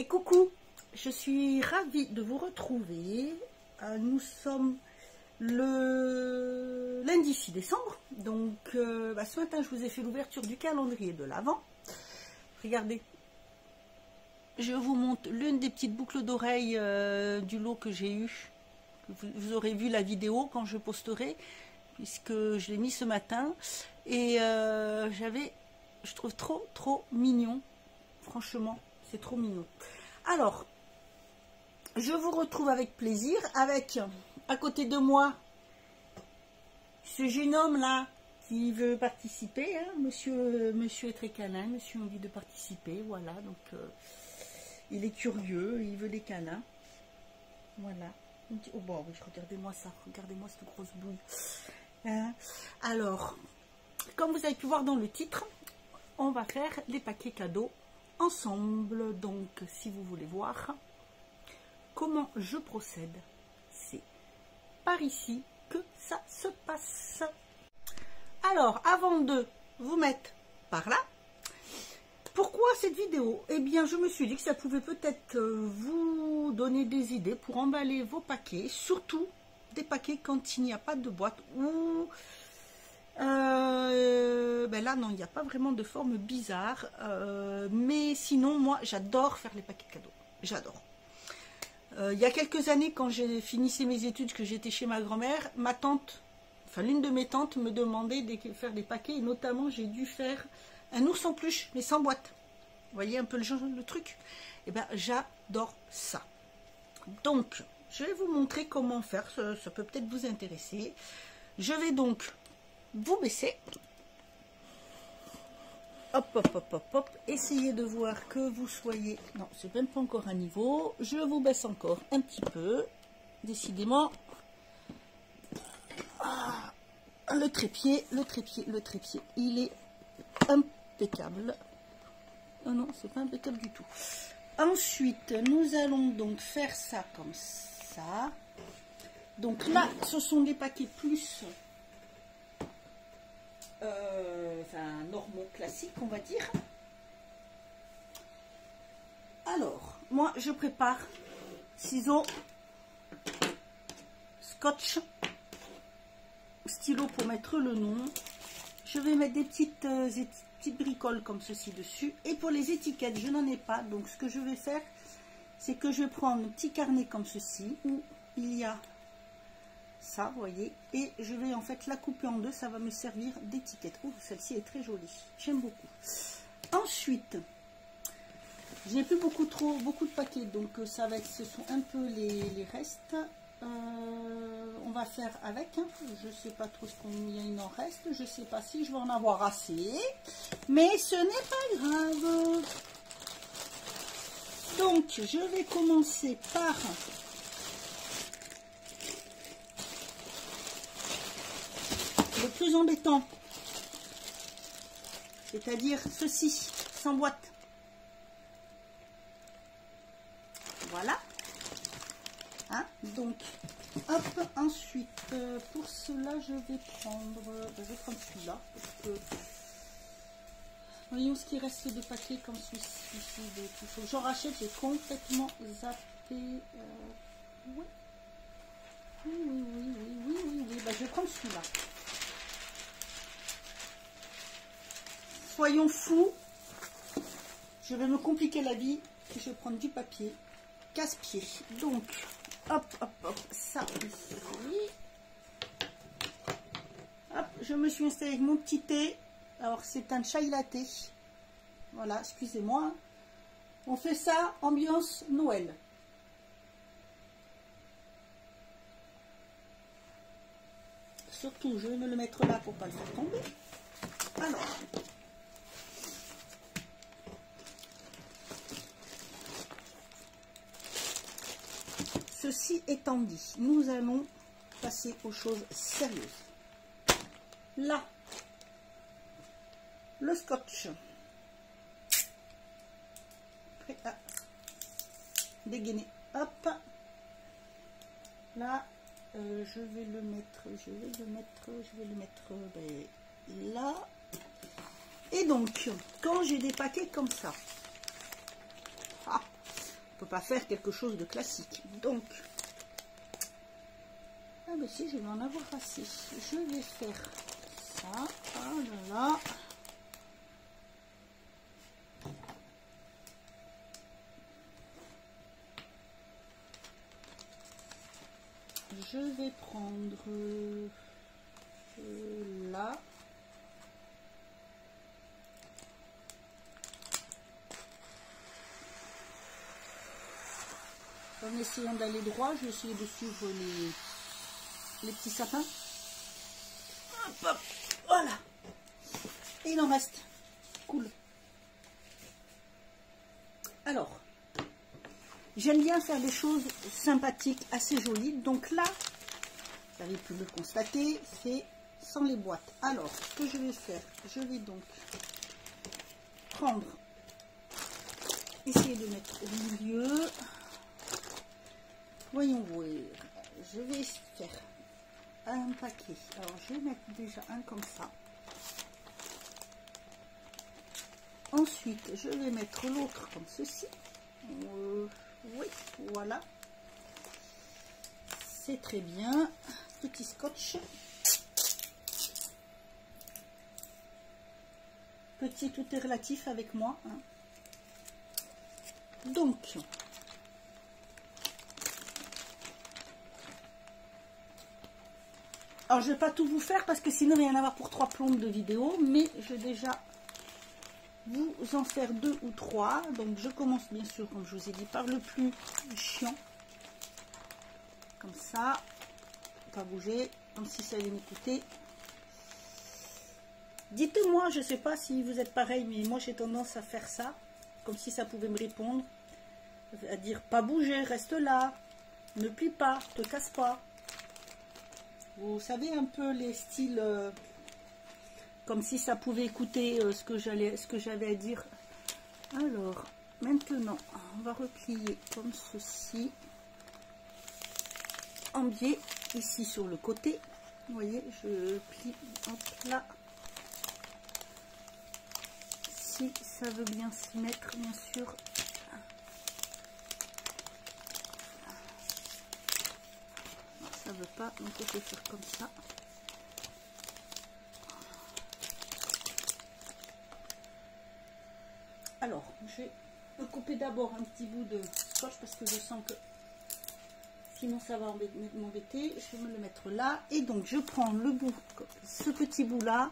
Et coucou, je suis ravie de vous retrouver. Nous sommes le lundi 6 décembre. Donc ce matin, je vous ai fait l'ouverture du calendrier de l'Avent. Regardez, je vous montre l'une des petites boucles d'oreilles du lot que j'ai eu. Vous aurez vu la vidéo quand je posterai, puisque je l'ai mis ce matin. Et je trouve trop mignon. Franchement, c'est trop mignon. Alors, je vous retrouve avec plaisir, avec à côté de moi ce jeune homme là qui veut participer. Hein. Monsieur est très câlin, monsieur a envie de participer, voilà. Donc, il est curieux, il veut des câlins. Voilà. Oh bon, regardez-moi ça, regardez-moi cette grosse boule. Hein. Alors, comme vous avez pu voir dans le titre, on va faire les paquets cadeaux ensemble. Donc, si vous voulez voir comment je procède, c'est par ici que ça se passe. Alors, avant de vous mettre par là, pourquoi cette vidéo? Eh bien, je me suis dit que ça pouvait peut-être vous donner des idées pour emballer vos paquets, surtout des paquets quand il n'y a pas de boîte ou là non, il n'y a pas vraiment de forme bizarre, mais sinon moi j'adore faire les paquets cadeaux, j'adore. Il y a quelques années, quand j'ai finissé mes études, que j'étais chez ma grand-mère, ma tante, enfin l'une de mes tantes me demandait de faire des paquets, et notamment j'ai dû faire un ours en peluche mais sans boîte. Vous voyez un peu le truc? Et bien j'adore ça. Donc je vais vous montrer comment faire, ça peut peut-être vous intéresser. Je vais donc vous baisser. Hop, hop, hop, hop, hop. Essayez de voir que vous soyez... Non, c'est même pas encore à niveau. Je vous baisse encore un petit peu. Décidément. Ah, le trépied, il est impeccable. Oh non, c'est pas impeccable du tout. Ensuite, nous allons donc faire ça comme ça. Donc là, ce sont des paquets plus... normaux, classiques, on va dire. Alors, moi, je prépare ciseaux, scotch, stylo pour mettre le nom. Je vais mettre des petites bricoles comme ceci dessus. Et pour les étiquettes, je n'en ai pas. Donc, ce que je vais faire, c'est que je vais prendre un petit carnet comme ceci, où il y a ça, vous voyez, et je vais en fait la couper en deux, ça va me servir d'étiquette. Oh, celle-ci est très jolie, j'aime beaucoup. Ensuite, je n'ai plus beaucoup de paquets, donc ça va être, ce sont un peu les restes. On va faire avec, hein. Je sais pas trop combien il en reste, je sais pas si je vais en avoir assez, mais ce n'est pas grave. Donc, je vais commencer par... le plus embêtant, c'est-à-dire ceci, sans boîte. Voilà. Hein, donc, hop, ensuite, pour cela, je vais prendre celui-là. Voyons ce qui reste de paquets comme celui-ci. J'en rachète, j'ai complètement zappé. Oui. Oui. Je vais prendre celui-là. Soyons fous, je vais me compliquer la vie, je vais prendre du papier casse-pied. Donc, hop, ça ici. Hop, je me suis installée avec mon petit thé. Alors, c'est un chai latte. Voilà, excusez-moi. On fait ça, ambiance Noël. Surtout, je vais me le mettre là pour ne pas le faire tomber. Alors... Ceci étant dit, nous allons passer aux choses sérieuses. Là, le scotch. Prêt à dégainer. Hop. Là, je vais le mettre là. Et donc, quand j'ai des paquets comme ça, peut pas faire quelque chose de classique. Donc, ah ben si, je vais en avoir assez. Je vais faire ça. Oh là là. Je vais prendre là. En essayant d'aller droit, je vais essayer de suivre les petits sapins. Hop, hop, voilà. Et il en reste. Cool. Alors, j'aime bien faire des choses sympathiques, assez jolies. Donc là, vous avez pu le constater, c'est sans les boîtes. Alors, ce que je vais faire, je vais donc prendre, essayer de mettre au milieu. Voyons voir. Je vais faire un paquet. Alors, je vais mettre déjà un comme ça. Ensuite, je vais mettre l'autre comme ceci. Oui, voilà. C'est très bien. Petit scotch. Petit, tout est relatif avec moi. Hein. Donc, alors je ne vais pas tout vous faire parce que sinon il va y en avoir pour 3 plombes de vidéo, mais je vais déjà vous en faire 2 ou 3. Donc je commence bien sûr, comme je vous ai dit, par le plus chiant. Comme ça, pas bouger, comme si ça allait m'écouter. Dites-moi, je ne sais pas si vous êtes pareil, mais moi j'ai tendance à faire ça, comme si ça pouvait me répondre, à dire pas bouger, reste là, ne plie pas, te casse pas. Vous savez un peu les styles, comme si ça pouvait écouter ce que j'avais à dire. Alors, maintenant, on va replier comme ceci, en biais, ici sur le côté. Vous voyez, je plie, hop là. Si ça veut bien s'y mettre, bien sûr. Non, ça veut pas, donc je vais faire comme ça. Alors, je vais me couper d'abord un petit bout de scotch parce que je sens que sinon ça va m'embêter. Je vais me le mettre là. Et donc, je prends le bout, ce petit bout là,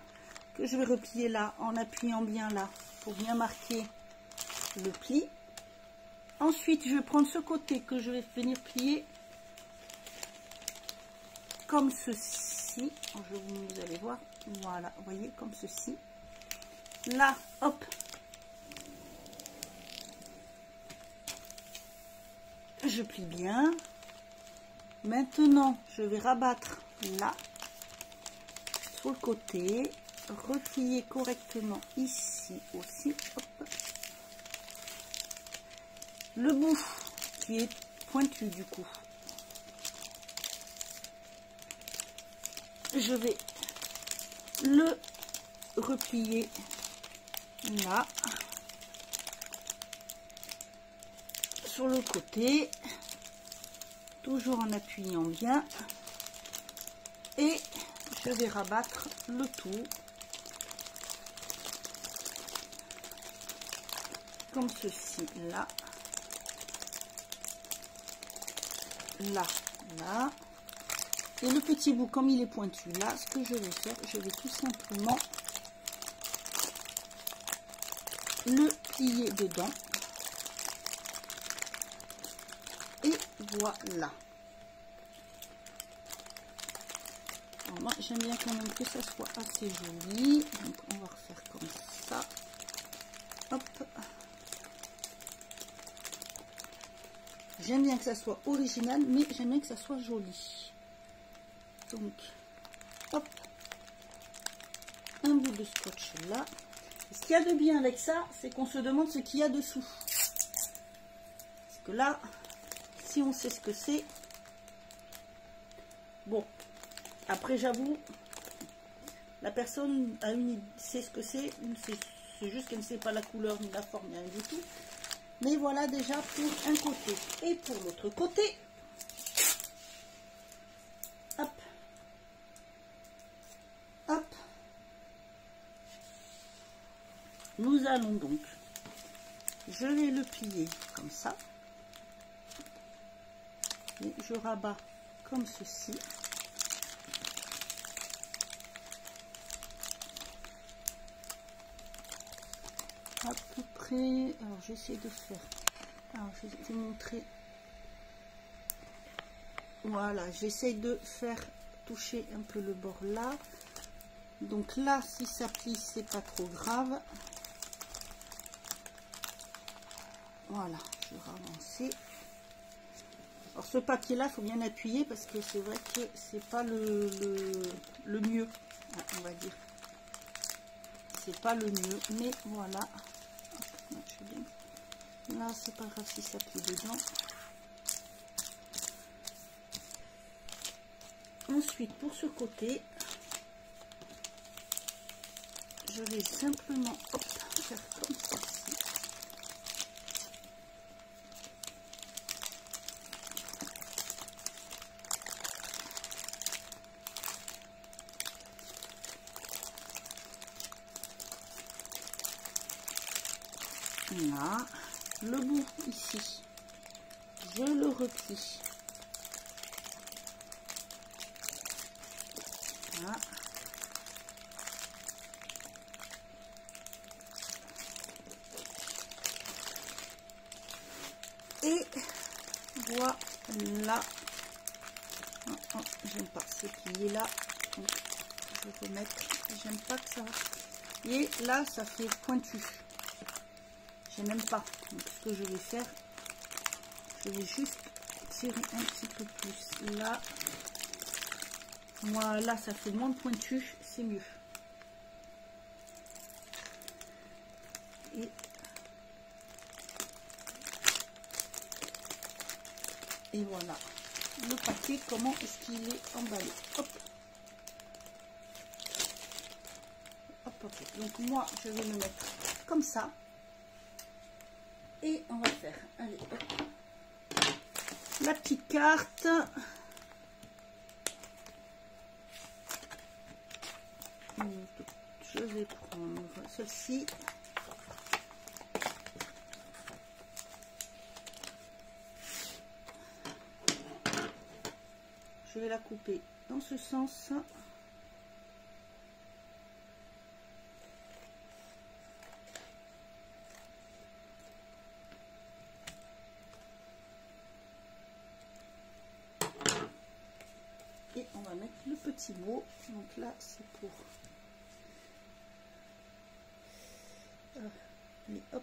que je vais replier là en appuyant bien là pour bien marquer le pli. Ensuite, je vais prendre ce côté que je vais venir plier comme ceci. Vous allez voir, voilà, vous voyez, comme ceci. Là, hop. Je plie bien. Maintenant, je vais rabattre là, sur le côté, replier correctement ici aussi. Hop. Le bout qui est pointu du coup, je vais le replier là, sur le côté, toujours en appuyant bien, et je vais rabattre le tout comme ceci, là, là, là. Et le petit bout, comme il est pointu là, ce que je vais faire, je vais tout simplement le plier dedans. Et voilà. Alors moi, j'aime bien quand même que ça soit assez joli. Donc, on va refaire comme ça. Hop. J'aime bien que ça soit original, mais j'aime bien que ça soit joli. Donc, hop. Un bout de scotch là. Et ce qu'il y a de bien avec ça, c'est qu'on se demande ce qu'il y a dessous. Parce que là, si on sait ce que c'est, bon, après j'avoue, la personne a sait ce que c'est juste qu'elle ne sait pas la couleur ni la forme, rien du tout. Mais voilà déjà pour un côté. Et pour l'autre côté, hop, hop, nous allons donc, je vais le plier comme ça. Et je rabats comme ceci. À peu près, alors j'essaie de faire, alors je vais vous montrer, voilà, j'essaie de faire toucher un peu le bord là, donc là si ça plie c'est pas trop grave, voilà, je vais avancer. Alors ce papier là, il faut bien appuyer parce que c'est vrai que c'est pas le mieux, on va dire. C'est pas le mieux, mais voilà. Là, c'est pas grave si ça plie dedans. Ensuite, pour ce côté, je vais simplement faire comme ceci. Là, le bout ici, je le replie. Voilà. Et voilà. Oh, oh, j'aime pas, c'est plié là. Donc, je vais remettre. J'aime pas que ça. Et là, ça fait pointu. J'aime même pas. Donc, ce que je vais faire, je vais juste tirer un petit peu plus là. Voilà, ça fait moins pointu, c'est mieux. Et voilà le papier, comment est-ce qu'il est emballé. Hop. Hop, hop. Donc moi, je vais le mettre comme ça. Et on va faire, allez, hop, la petite carte. Je vais prendre celle-ci. Je vais la couper dans ce sens. Et on va mettre le petit mot. Donc là, c'est pour... allez, hop.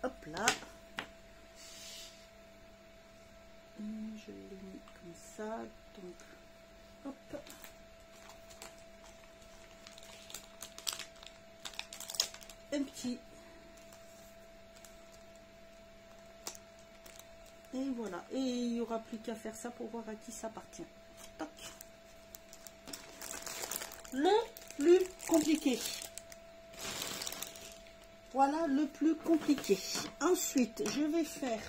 Hop là. Et je l'ai mis comme ça. Donc, hop. Un petit. Et voilà. Et il n'y aura plus qu'à faire ça pour voir à qui ça appartient. Toc. Le plus compliqué. Voilà le plus compliqué. Ensuite, je vais faire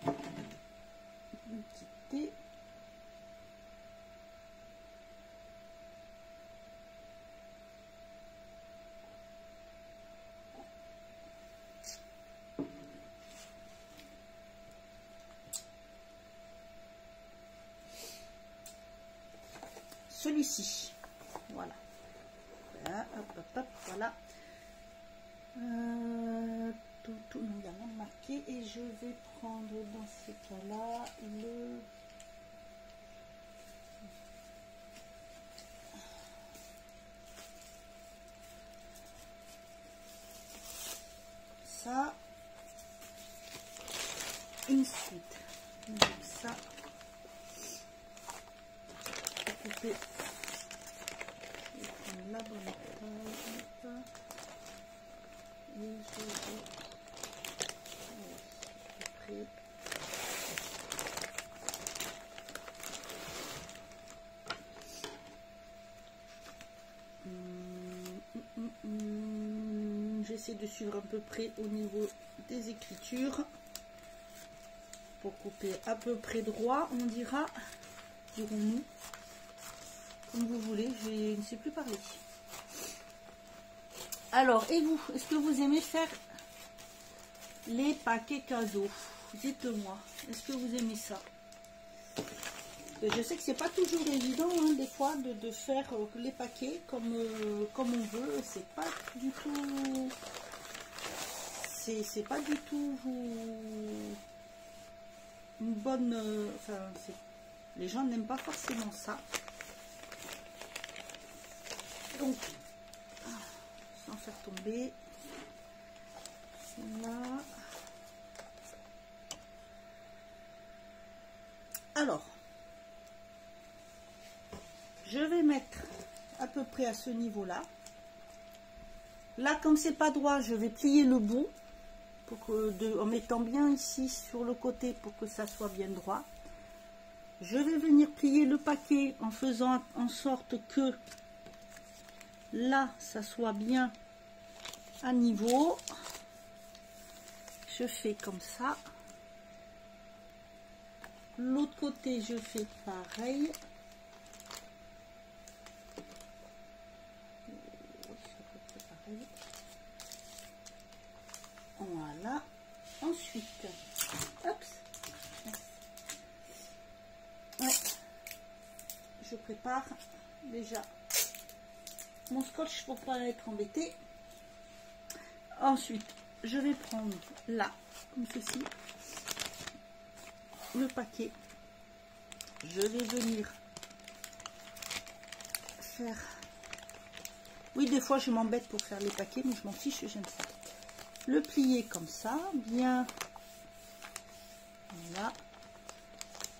une petite thé. Celui-ci. Voilà. Voilà. Hop, hop, hop. Voilà. Tout, non, il y a rien marqué. Et je vais prendre dans ces cas-là le... ça. Ensuite, donc ça. Couper. Je vais prendre la bonne taille. Et je vais... Prêt. j'essaie de suivre à peu près au niveau des écritures pour couper à peu près droit, on dira, dirons-nous, comme vous voulez, je ne sais plus parler. Alors, et vous, est-ce que vous aimez faire les paquets cadeaux? Dites-moi, est-ce que vous aimez ça? Je sais que c'est pas toujours évident, hein, des fois, de faire les paquets comme on veut. C'est pas du tout... C'est pas du tout une bonne... enfin, les gens n'aiment pas forcément ça. Donc, sans faire tomber, là. Alors, je vais mettre à peu près à ce niveau-là. Là, comme c'est pas droit, je vais plier le bout pour que, en mettant bien ici sur le côté pour que ça soit bien droit. Je vais venir plier le paquet en faisant en sorte que là, ça soit bien à niveau. Je fais comme ça. L'autre côté, je fais pareil. Voilà. Ensuite, hop, ouais, je prépare déjà mon scotch pour pas être embêté. Ensuite, je vais prendre là, comme ceci, le paquet. Je vais venir faire... Oui, des fois, je m'embête pour faire les paquets, mais je m'en fiche, j'aime ça. Le plier comme ça, bien. Voilà.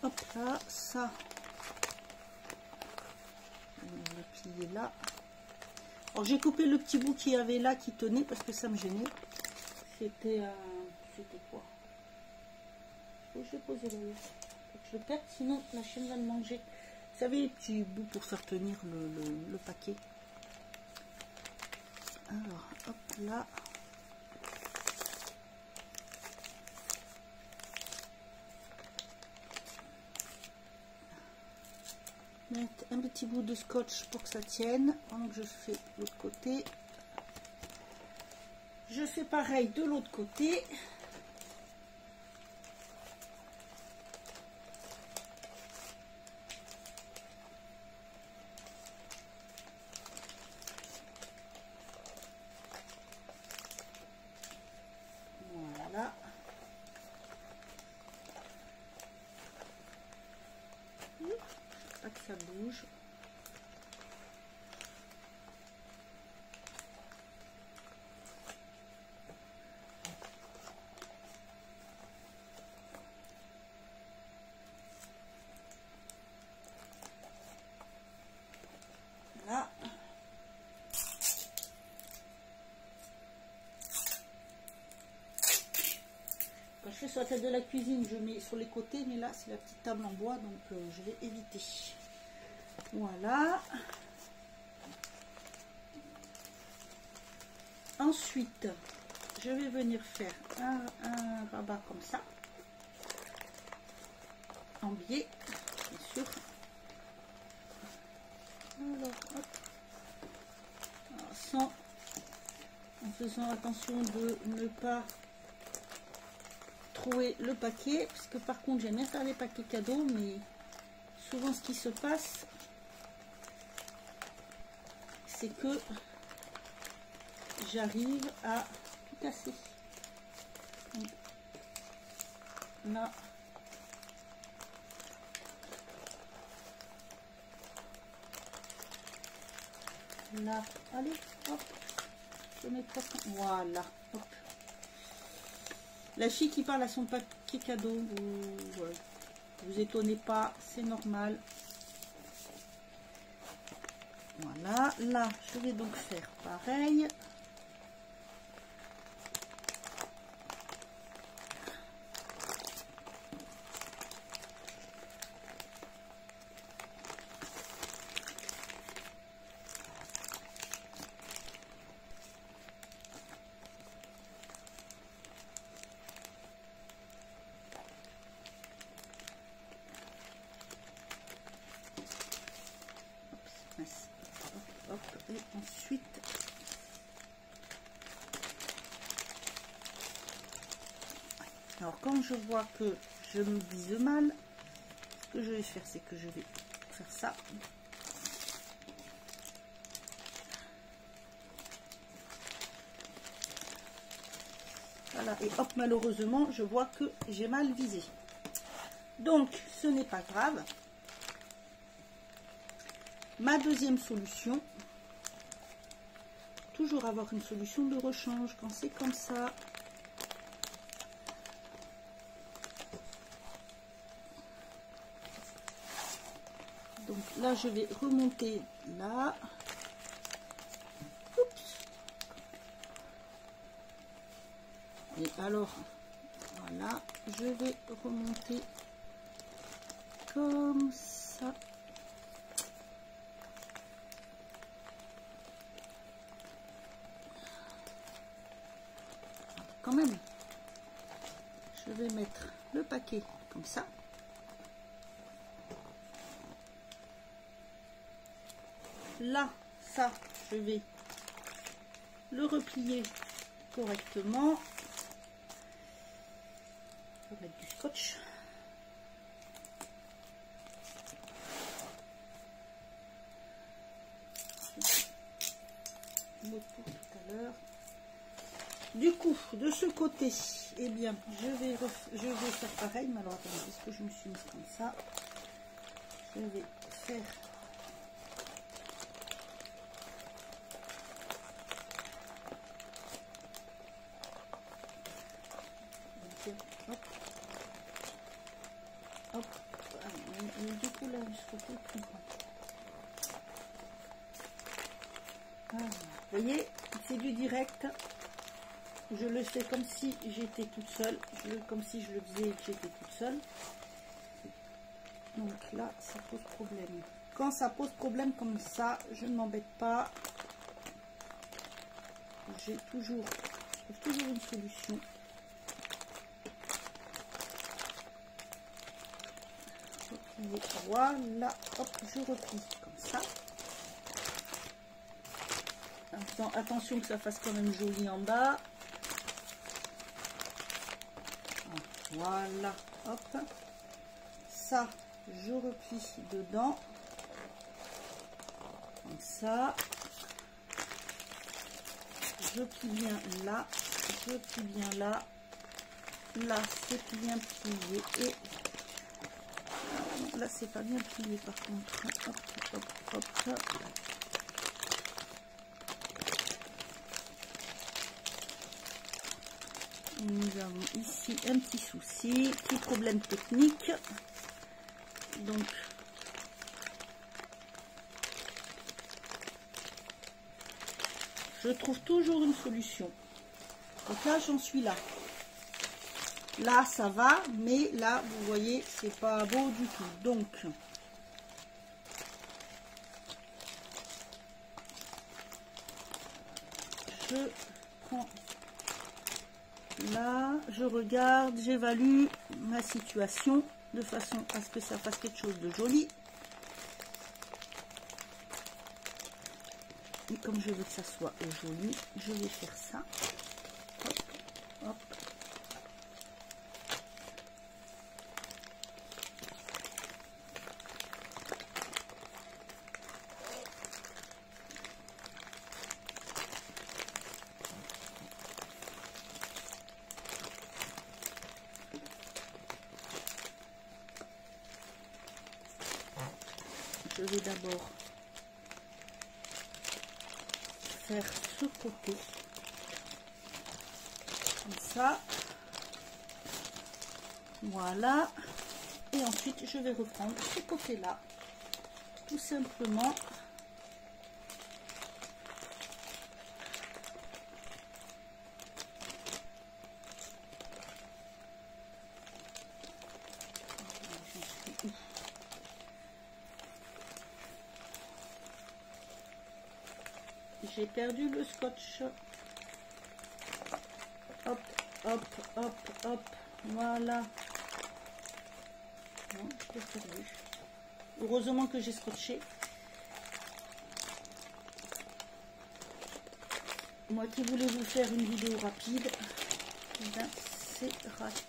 Hop là, ça. Le plier là. Alors, j'ai coupé le petit bout qu'il y avait là qui tenait parce que ça me gênait. C'était quoi? Je vais poser là. Je le perds, sinon la chienne va le manger. Vous savez, les petits bouts pour faire tenir le paquet. Alors, hop là. Mettre un petit bout de scotch pour que ça tienne. Donc je fais l'autre côté. Je fais pareil de l'autre côté. Voilà. Pas que ça bouge. Là. Quand je fais sur la table de la cuisine, je mets sur les côtés, mais là c'est la petite table en bois, donc je vais éviter. Voilà. Ensuite, je vais venir faire un rabat comme ça, en biais, bien sûr. Alors, hop. Alors, en faisant attention de ne pas trouver le paquet, parce que par contre j'aime bien faire les paquets cadeaux, mais souvent ce qui se passe, c'est que j'arrive à tout casser. Donc, là, là, allez, hop, je mets 300, voilà, hop. La fille qui parle à son paquet cadeau, vous étonnez pas, c'est normal. Voilà, là, je vais donc faire pareil. Ensuite, alors quand je vois que je me vise mal, ce que je vais faire, c'est que je vais faire ça. Voilà, et hop, malheureusement, je vois que j'ai mal visé. Donc, ce n'est pas grave. Ma deuxième solution, toujours avoir une solution de rechange quand c'est comme ça. Donc là, je vais remonter là. Oups. Et alors, voilà, je vais remonter comme ça. Quand même, je vais mettre le paquet comme ça. Là, ça, je vais le replier correctement. Je vais mettre du scotch. Tout à l'heure. Du coup, de ce côté, eh bien, je vais faire pareil. Mais alors, attendez, est-ce que je me suis mise comme ça? Je vais faire... Hop. Hop. Du coup, là, je fais plus grand. Voilà. Vous voyez, c'est du direct. Je le fais comme si j'étais toute seule, comme si je le faisais et que j'étais toute seule. Donc là, ça pose problème. Quand ça pose problème comme ça, je ne m'embête pas. Je trouve toujours une solution. Voilà, hop, je replie comme ça. Attention que ça fasse quand même joli en bas. Voilà, hop. Ça, je replie dedans. Comme ça. Je plie bien là. Je plie bien là. Là, c'est bien plié. Et là, c'est pas bien plié par contre. Hop, hop, hop, hop. Nous avons ici un petit souci, petit problème technique. Donc, je trouve toujours une solution. Donc là, j'en suis là. Là, ça va, mais là, vous voyez, c'est pas beau du tout. Donc, je prends... Là, je regarde, j'évalue ma situation de façon à ce que ça fasse quelque chose de joli. Et comme je veux que ça soit joli, je vais faire ça. Hop, hop. Je vais d'abord faire ce côté comme ça, voilà, et ensuite je vais reprendre ce côté là tout simplement. J'ai perdu le scotch. Hop, hop, hop, hop. Voilà. Non, je l'ai perdu. Heureusement que j'ai scotché. moi qui voulais vous faire une vidéo rapide, eh ben, c'est raté.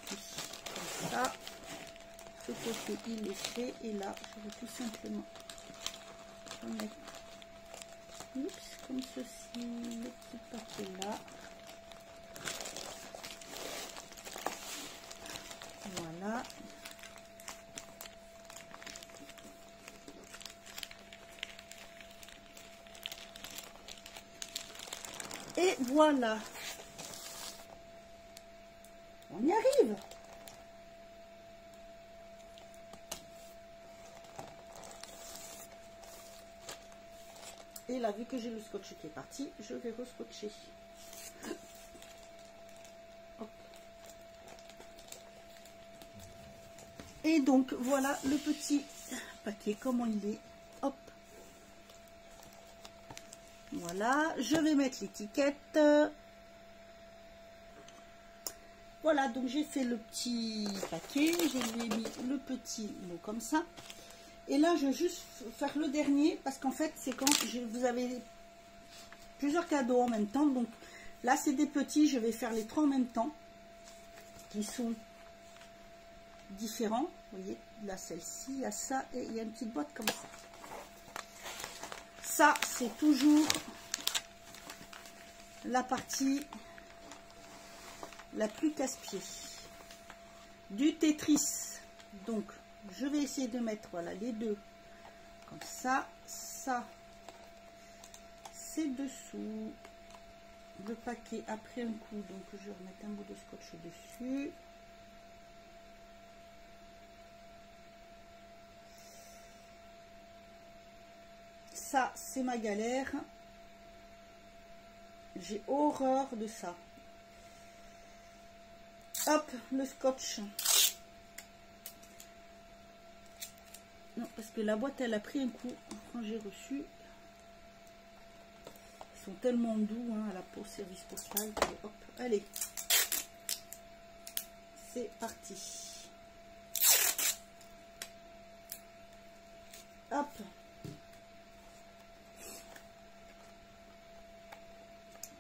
Comme ça, ce côté il est fait, et là je vais tout simplement remettre comme ceci le petit papier là. Voilà. Et voilà. On y arrive. Et là, vu que j'ai le scotch qui est parti, je vais re-scotcher. Hop. Et donc, voilà le petit paquet, comment il est. Hop. Voilà, je vais mettre l'étiquette. Voilà, donc j'ai fait le petit paquet, je lui ai mis le petit mot comme ça. Et là, je vais juste faire le dernier, parce qu'en fait, c'est quand vous avez plusieurs cadeaux en même temps. Donc là, c'est des petits, je vais faire les trois en même temps, qui sont différents. Vous voyez, là, celle-ci, il y a ça, et il y a une petite boîte comme ça. Ça, c'est toujours la partie la plus casse-pied du Tetris. Donc, je vais essayer de mettre, voilà, les deux comme ça. Ça, c'est dessous. Le paquet a pris un coup, donc je vais remettre un bout de scotch dessus. Ça, c'est ma galère. J'ai horreur de ça. Hop, le scotch. Non, parce que la boîte, elle a pris un coup quand j'ai reçu. Ils sont tellement doux, hein, à la peau, service postal. Et hop, allez. C'est parti. Hop.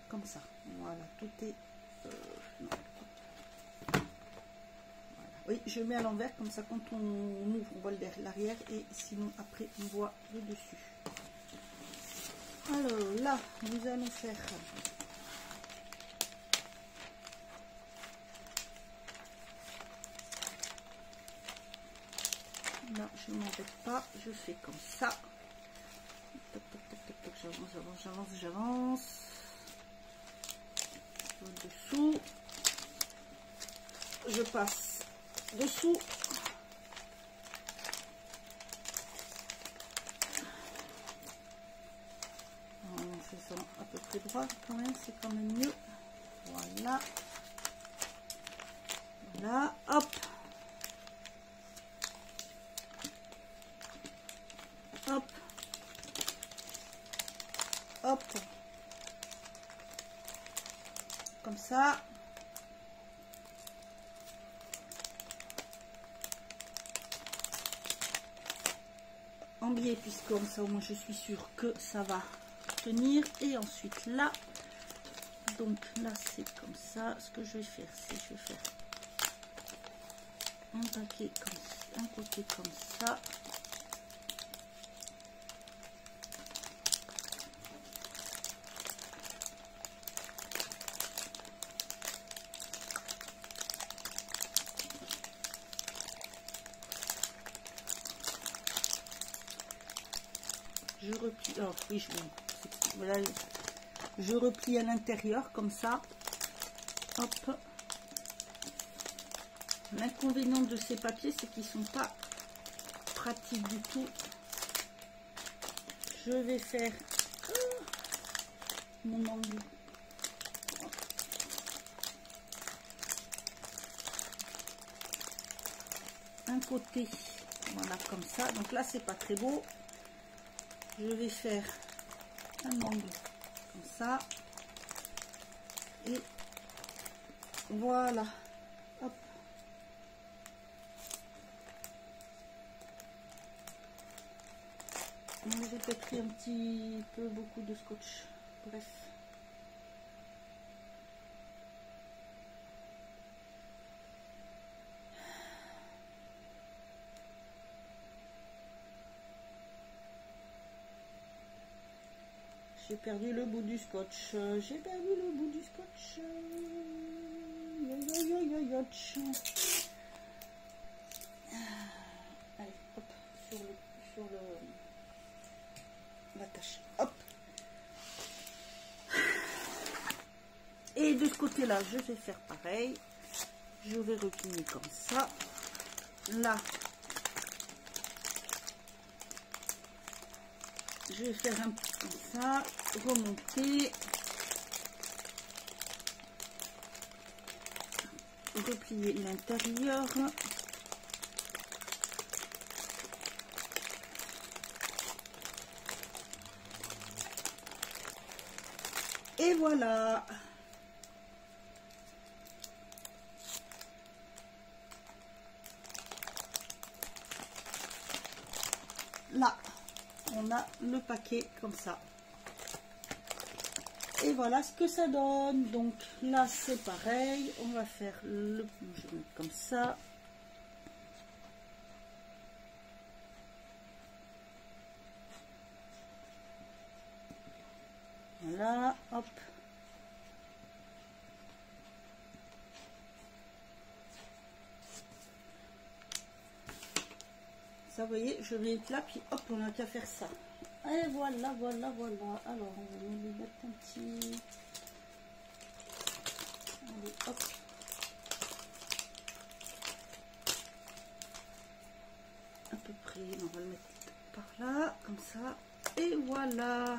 Comme ça. Voilà, tout est... non. Oui, je mets à l'envers, comme ça quand on ouvre, on voit l'arrière, et sinon après on voit le dessus. Alors là, nous allons faire là, je ne m'embête pas, je fais comme ça. Toc, toc, toc, toc, toc, j'avance, j'avance, j'avance, j'avance. Au-dessous, je passe dessous. On fait ça à peu près droit quand même, c'est quand même mieux. Voilà. Voilà, hop. Hop. Hop. Comme ça. En biais, puisque comme ça au moins je suis sûre que ça va tenir. Et ensuite là, donc là c'est comme ça. Ce que je vais faire, c'est je vais faire un paquet comme ça, un côté comme ça. Je replie, oh oui, voilà, je replie à l'intérieur comme ça. Hop. L'inconvénient de ces papiers, c'est qu'ils sont pas pratiques du tout. Je vais faire mon angle. Un côté, voilà, comme ça. Donc là, c'est pas très beau. Je vais faire un angle comme ça. Et voilà. Hop. J'ai peut-être pris un petit peu beaucoup de scotch. Bref. J'ai perdu le bout du scotch. J'ai perdu le bout du scotch. Allez, hop, sur l'attache. Hop. Et de ce côté-là, je vais faire pareil. Je vais replier comme ça. Là, je vais faire un peu comme ça, remonter, replier l'intérieur. Et voilà. Là, on a le paquet comme ça. Et voilà ce que ça donne. Donc là, c'est pareil. On va faire le... Je vais mettre comme ça. Voilà, hop. Ça, vous voyez, je vais être là, puis hop, on n'a qu'à faire ça. Et voilà, voilà, voilà. Alors, on va lui mettre un petit... Allez, hop. À peu près, on va le mettre par là, comme ça. Et voilà.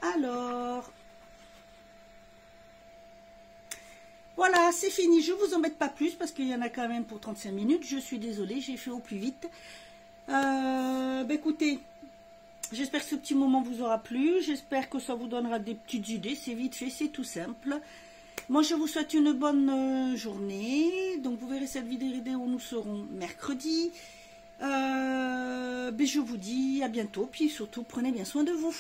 Alors... Voilà, c'est fini, je ne vous embête pas plus parce qu'il y en a quand même pour 35 minutes. Je suis désolée, j'ai fait au plus vite. Écoutez, j'espère que ce petit moment vous aura plu. J'espère que ça vous donnera des petites idées. C'est vite fait, c'est tout simple. Moi, je vous souhaite une bonne journée. Donc, vous verrez cette vidéo où nous serons mercredi. Je vous dis à bientôt. Puis surtout, prenez bien soin de vous.